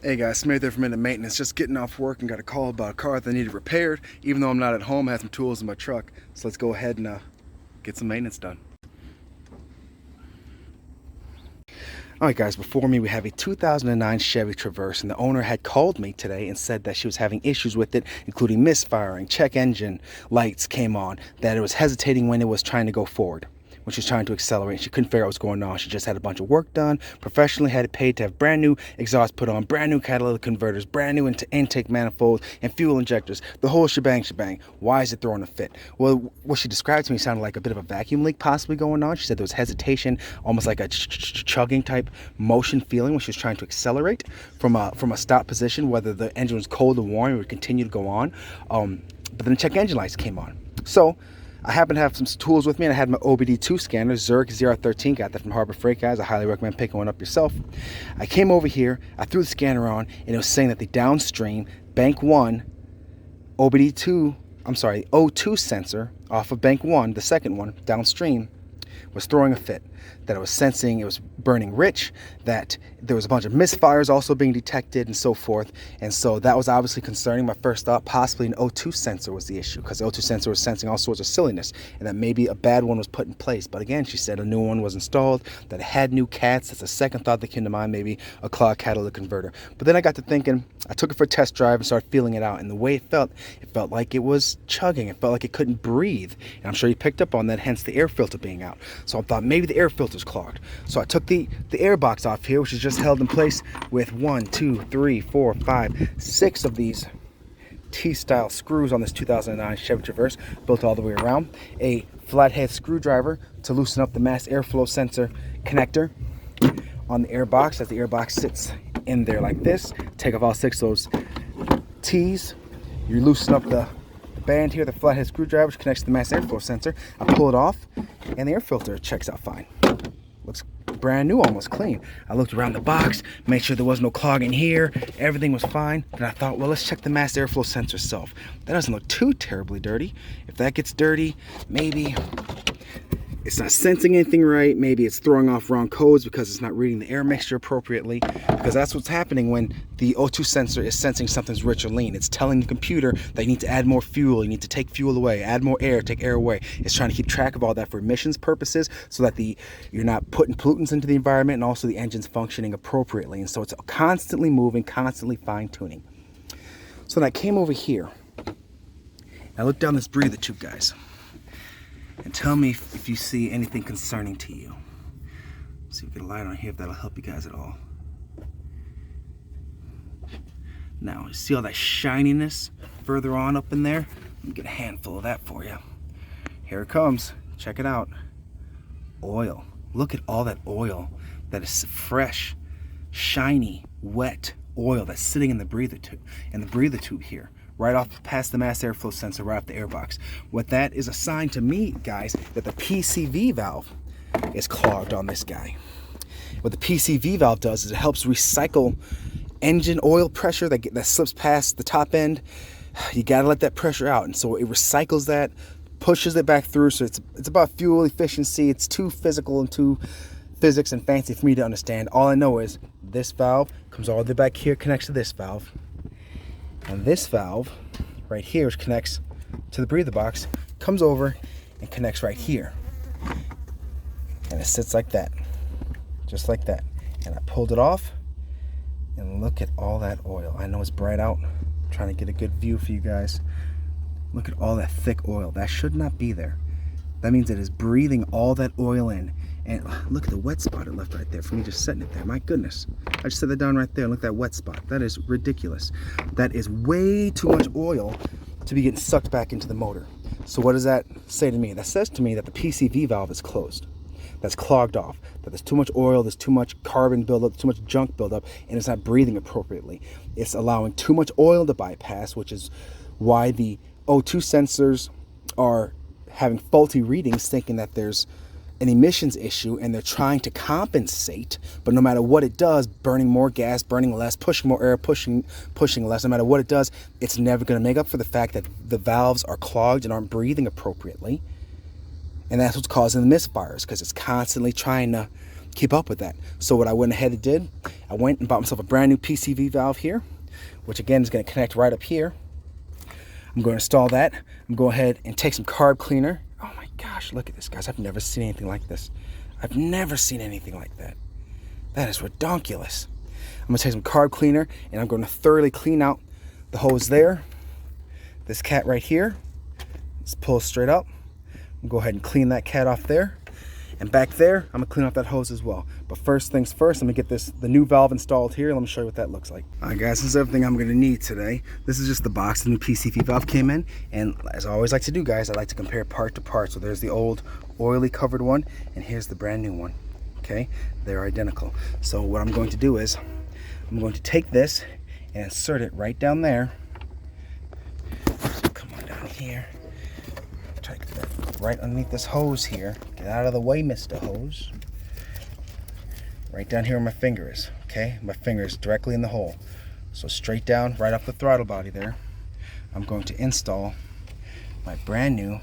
Hey guys, Smith there from Into Maintenance. Just getting off work and got a call about a car that needed repaired. Even though I'm not at home, I have some tools in my truck. So let's go ahead and get some maintenance done. Alright guys, before me we have a 2009 Chevy Traverse, and the owner had called me today and said that she was having issues with it, including misfiring, check engine lights came on, that it was hesitating when it was trying to go forward, when she was trying to accelerate. She couldn't figure out what was going on. She just had a bunch of work done professionally, had it paid to have brand new exhaust put on, brand new catalytic converters, brand new intake manifolds and fuel injectors, the whole shebang. Why is it throwing a fit? Well, what she described to me sounded like a bit of a vacuum leak possibly going on. She said there was hesitation, almost like a chugging type motion feeling when she was trying to accelerate from a stop position, whether the engine was cold or warm, it would continue to go on. But then check engine lights came on. So I happen to have some tools with me, and I had my OBD2 scanner, Zurich 013, got that from Harbor Freight, guys. I highly recommend picking one up yourself. I came over here, I threw the scanner on, and it was saying that the downstream bank 1 OBD2, O2 sensor off of bank 1, the second one, downstream, was throwing a fit, that it was sensing it was burning rich, that there was a bunch of misfires also being detected and so forth. And so that was obviously concerning. My first thought, possibly an O2 sensor was the issue, because the O2 sensor was sensing all sorts of silliness, and that maybe a bad one was put in place. But again, she said a new one was installed, that it had new cats. That's a second thought that came to mind, maybe a clogged catalytic converter. But then I got to thinking, I took it for a test drive and started feeling it out, and the way it felt like it was chugging. It felt like it couldn't breathe, and I'm sure you picked up on that, hence the air filter being out. So I thought maybe the air filter's clogged. So I took the air box off here, which is just held in place with 1, 2, 3, 4, 5, 6 of these T-style screws on this 2009 Chevy Traverse, built all the way around. A flathead screwdriver to loosen up the mass airflow sensor connector on the air box, as the air box sits in there like this. Take off all 6 of those T's. You loosen up the band here, the flathead screwdriver, which connects to the mass airflow sensor. I pull it off, and the air filter checks out fine. Looks brand new, almost clean. I looked around the box, made sure there was no clogging here, everything was fine. Then I thought, well, let's check the mass airflow sensor itself. That doesn't look too terribly dirty. If that gets dirty, maybe it's not sensing anything right. Maybe it's throwing off wrong codes because it's not reading the air mixture appropriately, because that's what's happening when the O2 sensor is sensing something's rich or lean. It's telling the computer that you need to add more fuel, you need to take fuel away, add more air, take air away. It's trying to keep track of all that for emissions purposes, so that you're not putting pollutants into the environment, and also the engine's functioning appropriately. And so it's constantly moving, constantly fine-tuning. So then I came over here, and I looked down this breather tube, guys, and tell me if you see anything concerning to you. Let's see if we get a light on here, if that'll help you guys at all. Now, you see all that shininess further on up in there? Let me get a handful of that for you. Here it comes. Check it out. Oil. Look at all that oil. That is fresh, shiny, wet oil that's sitting in the breather tube here, right off past the mass airflow sensor, right off the airbox. What that is a sign to me, guys, that the PCV valve is clogged on this guy. What the PCV valve does is it helps recycle engine oil pressure that slips past the top end. You gotta let that pressure out, and so it recycles that, pushes it back through. So it's about fuel efficiency. It's too physical and too physics and fancy for me to understand. All I know is this valve comes all the way back here, connects to this valve. And this valve right here, which connects to the breather box, comes over and connects right here. And it sits like that, just like that. And I pulled it off, and look at all that oil. I know it's bright out. I'm trying to get a good view for you guys. Look at all that thick oil. That should not be there. That means it is breathing all that oil in. And look at the wet spot it left right there for me just setting it there. My goodness. I just set that down right there. Look at that wet spot. That is ridiculous. That is way too much oil to be getting sucked back into the motor. So what does that say to me? That says to me that the PCV valve is closed. That's clogged off. That there's too much oil, there's too much carbon buildup, too much junk buildup, and it's not breathing appropriately. It's allowing too much oil to bypass, which is why the O2 sensors are having faulty readings, thinking that there's an emissions issue, and they're trying to compensate. But no matter what it does, burning more gas, burning less, pushing more air, pushing less, no matter what it does, it's never going to make up for the fact that the valves are clogged and aren't breathing appropriately. And that's what's causing the misfires, because it's constantly trying to keep up with that. So what I went ahead and did, I went and bought myself a brand new PCV valve here, which again is going to connect right up here. I'm going to install that. I'm going to go ahead and take some carb cleaner. Oh my gosh, look at this, guys. I've never seen anything like this. I've never seen anything like that. That is redonkulous. I'm going to take some carb cleaner and I'm going to thoroughly clean out the hose there. This cat right here. Let's pull straight up. I'm going to go ahead and clean that cat off there. And back there, I'm gonna clean off that hose as well. But first things first, I'm gonna get the new valve installed here. Let me show you what that looks like. All right, guys, this is everything I'm gonna need today. This is just the box the new PCV valve came in. And as I always like to do, guys, I like to compare part to part. So there's the old oily covered one, and here's the brand new one. Okay, they're identical. So what I'm going to do is, I'm going to take this and insert it right down there. So come on down here. Try to get that right underneath this hose here. Get out of the way, Mr. Hose. Right down here where my finger is, okay? My finger is directly in the hole. So straight down, right off the throttle body there, I'm going to install my brand new,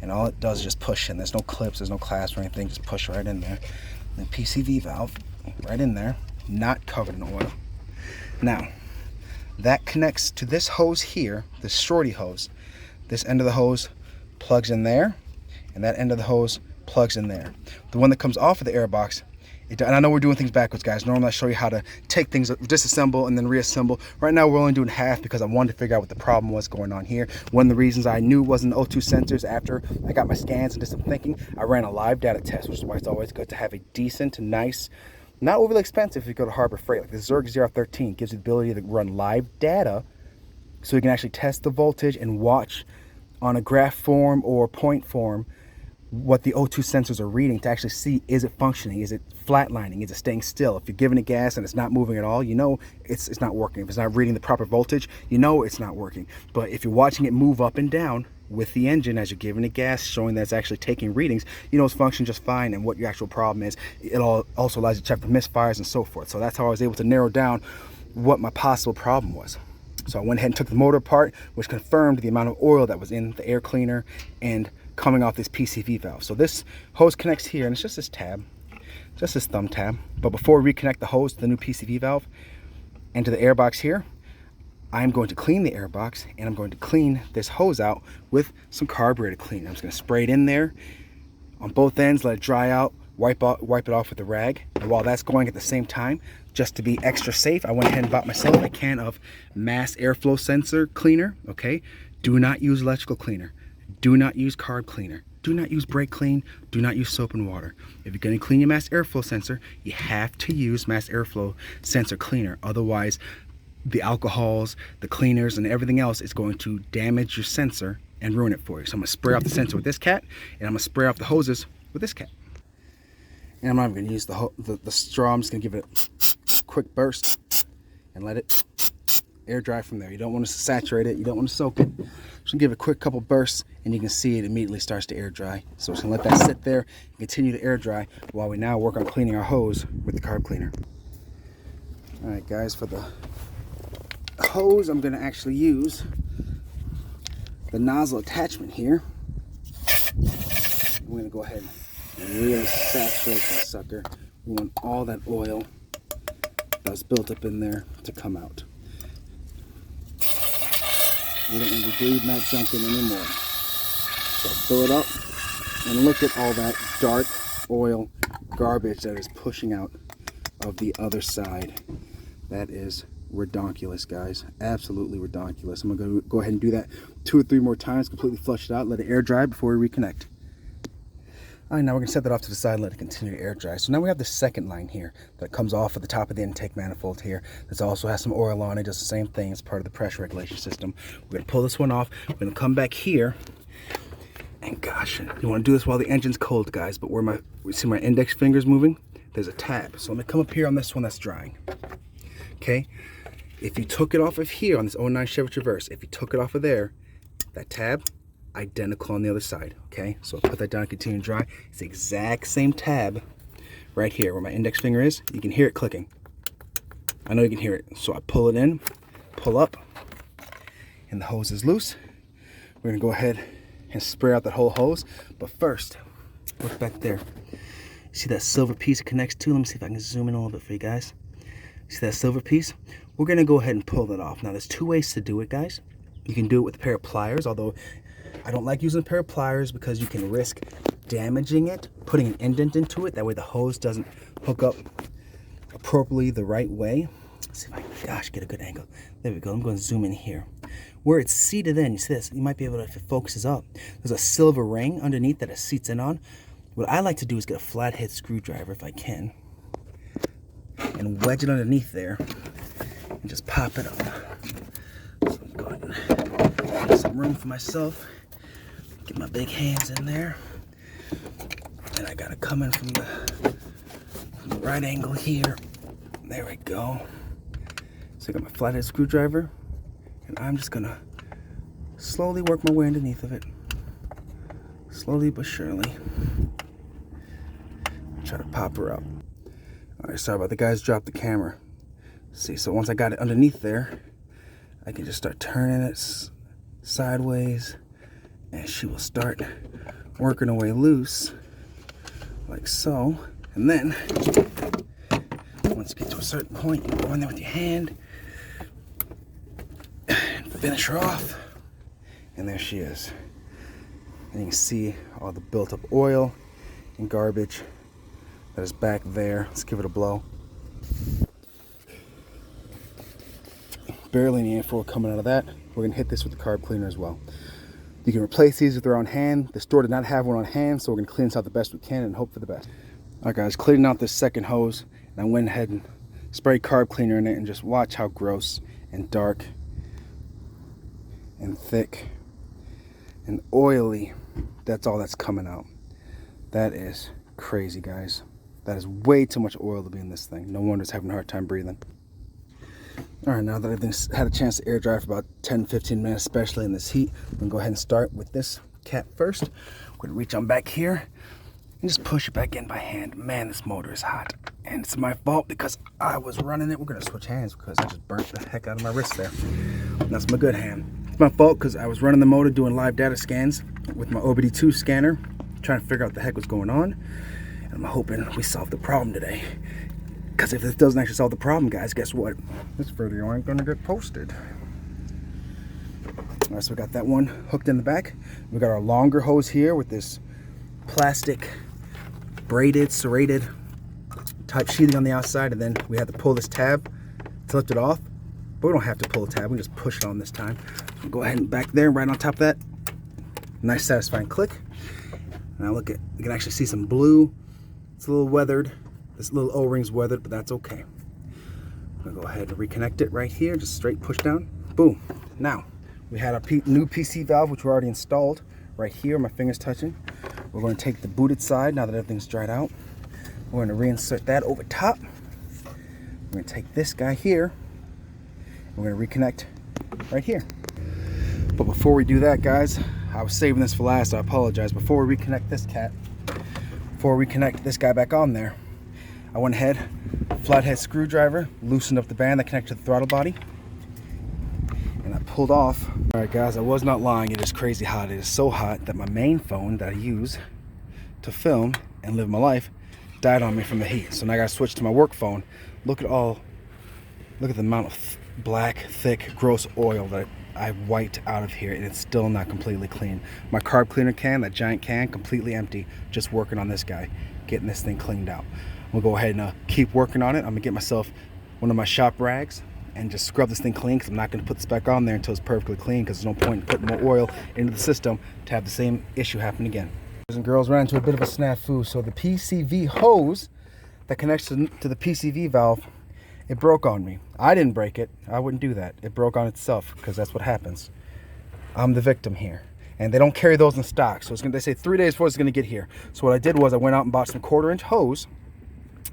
and all it does is just push in. There's no clips, there's no clasp or anything, just push right in there. The PCV valve, right in there, not covered in oil. Now, that connects to this hose here, this shorty hose. This end of the hose plugs in there, and that end of the hose plugs in there. The one that comes off of the air box, and I know we're doing things backwards, guys. Normally I show you how to take things, disassemble and then reassemble. Right now we're only doing half because I wanted to figure out what the problem was going on here. One of the reasons I knew it wasn't O2 sensors, after I got my scans and did some thinking, I ran a live data test, which is why it's always good to have a decent, nice, not overly expensive if you go to Harbor Freight. Like the Zerg 013 gives you the ability to run live data so you can actually test the voltage and watch on a graph form or point form what the O2 sensors are reading to actually see, is it functioning, is it flatlining, is it staying still. If you're giving it gas and it's not moving at all, you know it's not working. If it's not reading the proper voltage, you know it's not working. But if you're watching it move up and down with the engine as you're giving it gas, showing that it's actually taking readings, you know it's functioning just fine and what your actual problem is. It also allows you to check for misfires and so forth. So that's how I was able to narrow down what my possible problem was. So I went ahead and took the motor apart, which confirmed the amount of oil that was in the air cleaner and coming off this PCV valve. So this hose connects here, and it's just this tab, just this thumb tab. But before we reconnect the hose to the new PCV valve and to the air box here, I'm going to clean the air box, and I'm going to clean this hose out with some carburetor cleaner. I'm just going to spray it in there on both ends, let it dry out, wipe it off with a rag. And while that's going at the same time, just to be extra safe, I went ahead and bought myself a can of mass airflow sensor cleaner. Okay, do not use electrical cleaner. Do not use carb cleaner. Do not use brake clean. Do not use soap and water. If you're going to clean your mass airflow sensor, you have to use mass airflow sensor cleaner. Otherwise, the alcohols, the cleaners, and everything else is going to damage your sensor and ruin it for you. So I'm going to spray off the sensor with this cat, and I'm going to spray off the hoses with this cat. And I'm not even going to use the straw. I'm just going to give it a quick burst and let it air dry from there. You don't want to saturate it. You don't want to soak it. Just give it a quick couple bursts, and you can see it immediately starts to air dry. So just gonna let that sit there and continue to air dry while we now work on cleaning our hose with the carb cleaner. All right, guys, for the hose, I'm gonna actually use the nozzle attachment here. I'm gonna go ahead and really saturate that sucker. We want all that oil that's built up in there to come out. You don't want to be bleeding that junk in anymore. So fill it up and look at all that dark oil garbage that is pushing out of the other side. That is redonkulous, guys. Absolutely redonkulous. I'm going to go ahead and do that 2 or 3 more times, completely flush it out, let it air dry before we reconnect. All right, now we're going to set that off to the side and let it continue to air dry. So now we have the second line here that comes off at the top of the intake manifold here. This also has some oil on it, does the same thing as part of the pressure regulation system. We're going to pull this one off. We're going to come back here. And gosh, you want to do this while the engine's cold, guys, but where we see my index fingers moving, there's a tab. So let me come up here on this one that's drying. Okay, if you took it off of here on this 09 Chevy Traverse, if you took it off of there, that tab, identical on the other side. Okay, so I'll put that down and continue to dry. It's the exact same tab right here where my index finger is. You can hear it clicking. I know you can hear it. So I pull it in, pull up, and the hose is loose. We're gonna go ahead and spray out that whole hose. But first, look back there. See that silver piece it connects to? Let me see if I can zoom in a little bit for you guys. See that silver piece? We're gonna go ahead and pull that off. Now there's two ways to do it, guys. You can do it with a pair of pliers, although I don't like using a pair of pliers because you can risk damaging it, putting an indent into it. That way the hose doesn't hook up appropriately the right way. Let's see if I can, gosh, get a good angle. There we go. I'm going to zoom in here. Where it's seated in, you see this? You might be able to, if it focuses up, there's a silver ring underneath that it seats in on. What I like to do is get a flathead screwdriver if I can, and wedge it underneath there, and just pop it up. So I'm going to make some room for myself. Get my big hands in there. And I gotta come in from the right angle here. There we go. So I got my flathead screwdriver, and I'm just gonna slowly work my way underneath of it. Slowly but surely. Try to pop her up. Alright, sorry about the guys dropped the camera. See, so once I got it underneath there, I can just start turning it sideways, and she will start working her way loose, like so. And then, once you get to a certain point, you go in there with your hand and finish her off. And there she is. And you can see all the built up oil and garbage that is back there. Let's give it a blow. Barely any airflow coming out of that. We're gonna hit this with the carb cleaner as well. You can replace these with their own hand. The store did not have one on hand, so we're gonna clean this out the best we can and hope for the best. All right guys, cleaning out this second hose, and I went ahead and sprayed carb cleaner in it, and just watch how gross and dark and thick and oily that's all that's coming out. That is crazy, guys. That is way too much oil to be in this thing. No wonder it's having a hard time breathing. All right, now that everything's had a chance to air dry for about 10-15 minutes, especially in this heat, I'm gonna go ahead and start with this cat first. We're gonna reach on back here and just push it back in by hand. Man, this motor is hot, and it's my fault because I was running it. We're gonna switch hands because I just burnt the heck out of my wrist there. That's my good hand. It's my fault because I was running the motor doing live data scans with my OBD2 scanner, trying to figure out what the heck was going on. And I'm hoping we solve the problem today. Because if this doesn't actually solve the problem, guys, guess what? This video ain't gonna get posted. All right, so we got that one hooked in the back. We got our longer hose here with this plastic braided, serrated type sheathing on the outside, and then we had to pull this tab to lift it off. But we don't have to pull the tab, we can just push it on this time. So we'll go ahead and back there, right on top of that. Nice satisfying click. Now look at, you can actually see some blue. It's a little weathered. This little O-ring's weathered, but that's okay. I'm gonna go ahead and reconnect it right here, just straight push down. Boom. Now, we had our new PC valve, which we already installed right here, my finger's touching. We're gonna take the booted side, now that everything's dried out. We're gonna reinsert that over top. We're gonna take this guy here. We're gonna reconnect right here. But before we do that, guys, I was saving this for last, so I apologize. Before we reconnect this cat, before we connect this guy back on there, I went ahead, flathead screwdriver, loosened up the band that connected to the throttle body, and I pulled off. All right, guys, I was not lying. It is crazy hot. It is so hot that my main phone that I use to film and live my life died on me from the heat. So now I gotta switch to my work phone. Look at the amount of black, thick, gross oil that I wiped out of here, and it's still not completely clean. My carb cleaner can, that giant can, completely empty, just working on this guy, getting this thing cleaned out. We'll go ahead and keep working on it. I'm gonna get myself one of my shop rags and just scrub this thing clean, because I'm not gonna put this back on there until it's perfectly clean, because there's no point in putting more oil into the system to have the same issue happen again. Boys and girls, ran into a bit of a snafu. So the PCV hose that connects to the PCV valve, it broke on me. I didn't break it. I wouldn't do that. It broke on itself, because that's what happens. I'm the victim here. And they don't carry those in stock. So they say 3 days before it's gonna get here. So what I did was I went out and bought some 1/4-inch hose,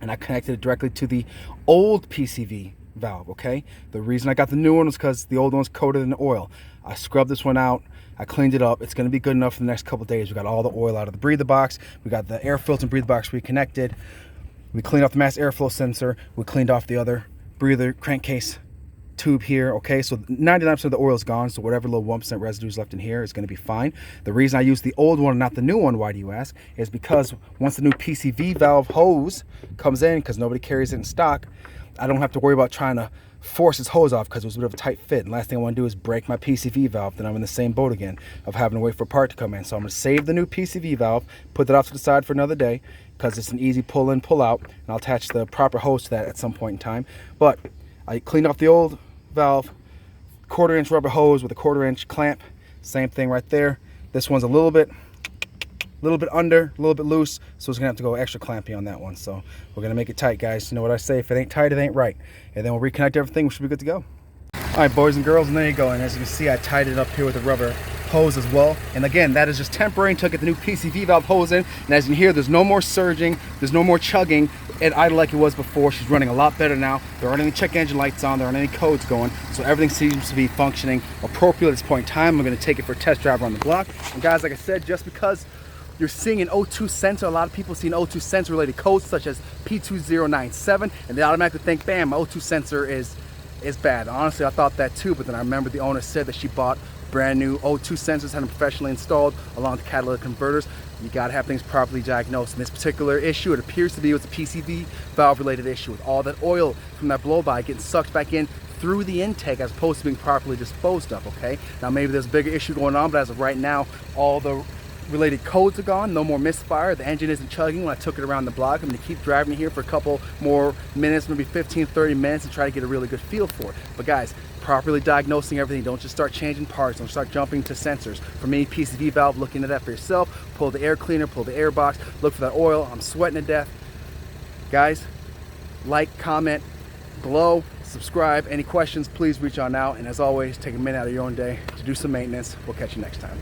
and I connected it directly to the old PCV valve, okay? The reason I got the new one was because the old one's coated in oil. I scrubbed this one out. I cleaned it up. It's gonna be good enough for the next couple of days. We got all the oil out of the breather box. We got the air filter and breather box reconnected. We cleaned off the mass airflow sensor. We cleaned off the other breather crankcase tube here. Okay, so 99% of the oil is gone, so whatever little 1% residue is left in here is going to be fine. The reason I use the old one and not the new one, why do you ask, is because once the new PCV valve hose comes in, because nobody carries it in stock, I don't have to worry about trying to force its hose off because it was a bit of a tight fit. And last thing I want to do is break my PCV valve. Then I'm in the same boat again of having to wait for a part to come in. So I'm going to save the new PCV valve, put that off to the side for another day because it's an easy pull in, pull out, and I'll attach the proper hose to that at some point in time. But I cleaned off the old valve, 1/4-inch rubber hose with a 1/4-inch clamp. Same thing right there. This one's a little bit under, a little bit loose, so it's gonna have to go extra clampy on that one. So we're gonna make it tight, guys. You know what I say, if it ain't tight, it ain't right. And then we'll reconnect everything, we should be good to go. All right, boys and girls, and there you go. And as you can see, I tied it up here with a rubber hose as well. And again, that is just temporary until I get the new PCV valve hose in. And as you can hear, there's no more surging, there's no more chugging and idle like it was before. She's running a lot better now. There aren't any check engine lights on, there aren't any codes going, so everything seems to be functioning appropriately at this point in time. I'm going to take it for a test drive around the block. And guys, like I said, just because you're seeing an O2 sensor, a lot of people see an O2 sensor related codes such as P2097, and they automatically think, bam, my O2 sensor is bad. Honestly, I thought that too, but then I remember the owner said that she bought brand new O2 sensors, had them professionally installed along with catalytic converters. You gotta have things properly diagnosed. In this particular issue, it appears to be with a PCV valve related issue, with all that oil from that blow-by getting sucked back in through the intake as opposed to being properly disposed of, okay? Now maybe there's a bigger issue going on, but as of right now, all the related codes are gone, no more misfire, the engine isn't chugging when I took it around the block. I'm gonna keep driving here for a couple more minutes, maybe 15-30 minutes, and try to get a really good feel for it. But guys, properly diagnosing everything, don't just start changing parts, don't start jumping to sensors. For me, PCV valve, looking at that for yourself, pull the air cleaner, pull the air box, look for that oil. I'm sweating to death. Guys, like, comment below, subscribe. Any questions, please reach on out, and as always, take a minute out of your own day to do some maintenance. We'll catch you next time.